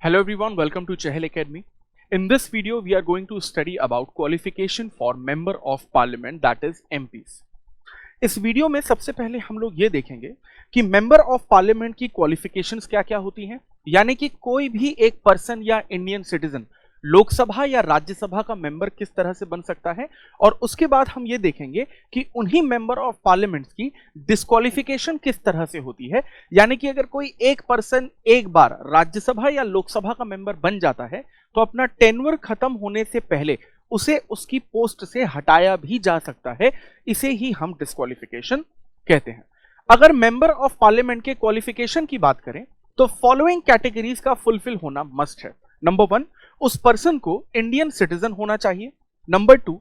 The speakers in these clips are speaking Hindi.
Hello everyone, welcome to Chahal Academy. In this video, we are going to study about qualification for Member of Parliament, that is MPs. इस वीडियो में सबसे पहले हम लोग ये देखेंगे कि मेंबर ऑफ पार्लियामेंट की क्वालिफिकेशंस क्या क्या होती हैं, यानी कि कोई भी एक पर्सन या इंडियन सिटीजन लोकसभा या राज्यसभा का मेंबर किस तरह से बन सकता है, और उसके बाद हम ये देखेंगे कि उन्हीं मेंबर ऑफ पार्लियामेंट की डिस्क्वालिफिकेशन किस तरह से होती है, यानी कि अगर कोई एक पर्सन एक बार राज्यसभा या लोकसभा का मेंबर बन जाता है तो अपना टेन्योर खत्म होने से पहले उसे उसकी पोस्ट से हटाया भी जा सकता है। इसे ही हम डिस्क्वालिफिकेशन कहते हैं। अगर मेंबर ऑफ पार्लियामेंट के क्वालिफिकेशन की बात करें तो फॉलोइंग कैटेगरीज का फुलफिल होना मस्ट है। नंबर 1, उस पर्सन को इंडियन सिटीजन होना चाहिए। नंबर 2,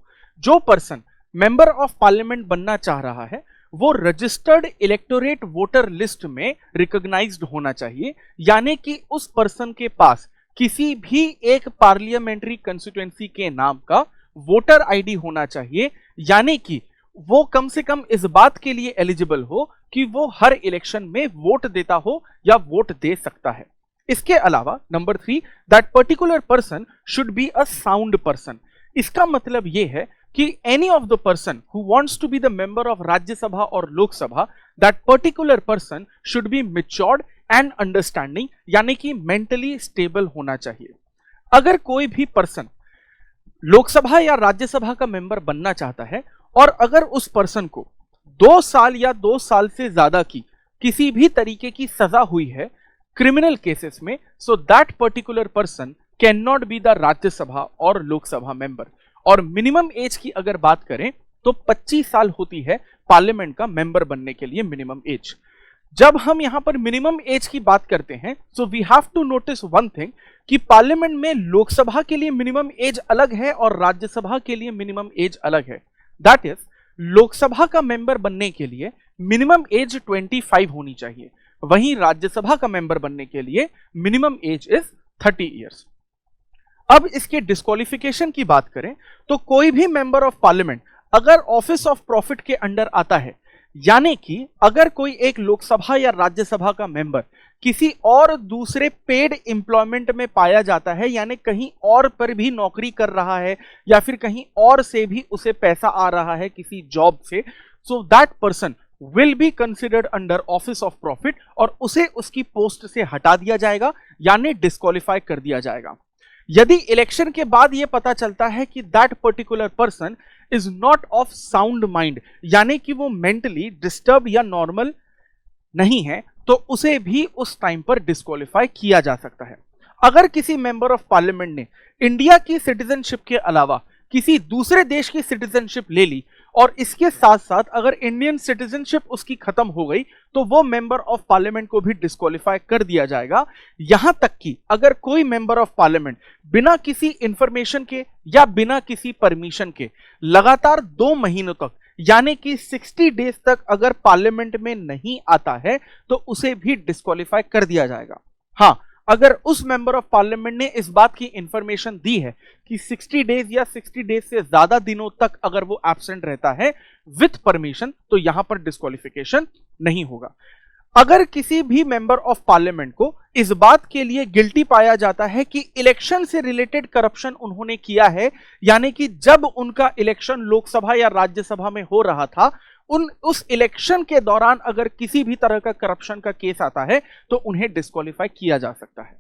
जो पर्सन मेंबर ऑफ पार्लियामेंट बनना चाह रहा है वो रजिस्टर्ड इलेक्टोरेट वोटर लिस्ट में रिकॉग्नाइज्ड होना चाहिए, यानी कि उस पर्सन के पास किसी भी एक पार्लियामेंट्री कंस्टिट्यूएंसी के नाम का वोटर आईडी होना चाहिए, यानी कि वो कम से कम इस बात के लिए एलिजिबल हो कि वो हर इलेक्शन में वोट देता हो या वोट दे सकता है। इसके अलावा number 3, that particular person should be a sound person. इसका मतलब यह है कि any of the person who wants to be the member of Rajya Sabha और Lok Sabha, that particular person should be matured and understanding, यानी कि मेंटली स्टेबल होना चाहिए। अगर कोई भी पर्सन लोकसभा या राज्यसभा का मेंबर बनना चाहता है और अगर उस पर्सन को 2 साल या 2 साल से ज्यादा की किसी भी तरीके की सजा हुई है क्रिमिनल केसेस में, so that particular person can not be the Rajya Sabha और लोकसभा मेंबर। और मिनिमम एज की अगर बात करें तो 25 साल होती है पार्लियामेंट का मेंबर बनने के लिए मिनिमम एज। जब हम यहां पर मिनिमम एज की बात करते हैं so we have to notice one thing कि पार्लियामेंट में लोकसभा के लिए मिनिमम एज अलग है और राज्यसभा के लिए मिनिमम एज अलग है। दैट इज, लोकसभा का मेंबर बनने के लिए मिनिमम एज 25 होनी चाहिए, वहीं राज्यसभा का मेंबर बनने के लिए मिनिमम एज इज 30 इयर्स। अब इसके डिस्क्वालिफिकेशन की बात करें तो कोई भी मेंबर ऑफ पार्लियामेंट अगर ऑफिस ऑफ प्रॉफिट के अंडर आता है, यानी कि अगर कोई एक लोकसभा या राज्यसभा का मेंबर किसी और दूसरे पेड एम्प्लॉयमेंट में पाया जाता है, यानी कहीं और पर भी नौकरी कर रहा है या फिर कहीं और से भी उसे पैसा आ रहा है किसी जॉब से, so that person will be considered under office of profit और उसे उसकी पोस्ट से हटा दिया जाएगा, यानी डिस्क्वालीफाई कर दिया जाएगा। यदि इलेक्शन के बाद यह पता चलता है कि that particular person is not of sound mind, यानी कि वो मेंटली डिस्टर्ब या नॉर्मल नहीं है, तो उसे भी उस टाइम पर डिस्क्वालीफाई किया जा सकता है। अगर किसी मेंबर ऑफ पार्लियामेंट ने इंडिया की सिटीजनशिप के अलावा किसी दूसरे देश की सिटीजनशिप ले ली और इसके साथ साथ अगर इंडियन सिटीजनशिप उसकी खत्म हो गई तो वो मेंबर ऑफ पार्लियामेंट को भी डिस्क्वालीफाई कर दिया जाएगा। यहां तक कि अगर कोई मेंबर ऑफ पार्लियामेंट बिना किसी इंफॉर्मेशन के या बिना किसी परमिशन के लगातार 2 महीनों तक, यानी कि 60 डेज तक अगर पार्लियामेंट में नहीं आता है तो उसे भी डिस्क्वालीफाई कर दिया जाएगा। हाँ, अगर उस मेंबर ऑफ पार्लियामेंट ने इस बात की इंफॉर्मेशन दी है कि 60 डेज या 60 डेज से ज्यादा दिनों तक अगर वो एब्सेंट रहता है विथ परमिशन, तो यहां पर डिस्क्वालिफिकेशन नहीं होगा। अगर किसी भी मेंबर ऑफ पार्लियामेंट को इस बात के लिए गिल्टी पाया जाता है कि इलेक्शन से रिलेटेड करप्शन उन्होंने किया है, यानी कि जब उनका इलेक्शन लोकसभा या राज्यसभा में हो रहा था उस इलेक्शन के दौरान अगर किसी भी तरह का करप्शन का केस आता है तो उन्हें डिस्क्वालीफाई किया जा सकता है।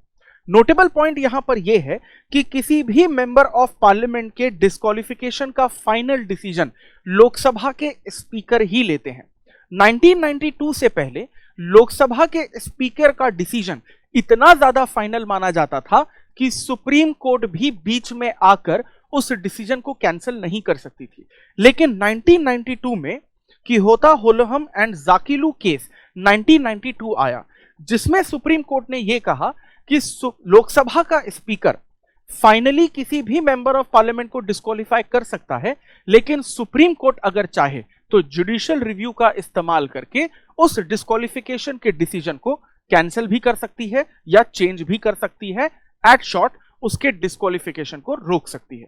नोटेबल पॉइंट यहां पर यह है कि किसी भी मेंबर ऑफ पार्लियामेंट के डिस्क्वालिफिकेशन का फाइनल डिसीजन लोकसभा के स्पीकर ही लेते हैं। 1992 से पहले लोकसभा के स्पीकर का डिसीजन इतना ज्यादा फाइनल माना जाता था कि सुप्रीम कोर्ट भी बीच में आकर उस डिसीजन को कैंसिल नहीं कर सकती थी। लेकिन 1992 में किहोता होलोहम एंड जाकिलू केस 1992 आया, जिसमें सुप्रीम कोर्ट ने यह कहा कि लोकसभा का स्पीकर फाइनली किसी भी मेंबर ऑफ पार्लियामेंट को डिस्क्वालीफाई कर सकता है, लेकिन सुप्रीम कोर्ट अगर चाहे तो जुडिशियल रिव्यू का इस्तेमाल करके उस डिस्क्वालिफिकेशन के डिसीजन को कैंसिल भी कर सकती है या चेंज भी कर सकती है। एट शॉर्ट, उसके डिस्क्वालिफिकेशन को रोक सकती है।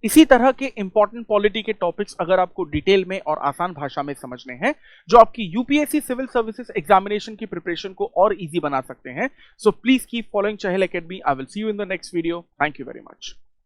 इसी तरह के इंपॉर्टेंट पॉलिटी के टॉपिक्स अगर आपको डिटेल में और आसान भाषा में समझने हैं जो आपकी यूपीएससी सिविल सर्विसेज एग्जामिनेशन की प्रिपरेशन को और इजी बना सकते हैं, so please keep following Chahal academy. I will see you in the next video. Thank you very much.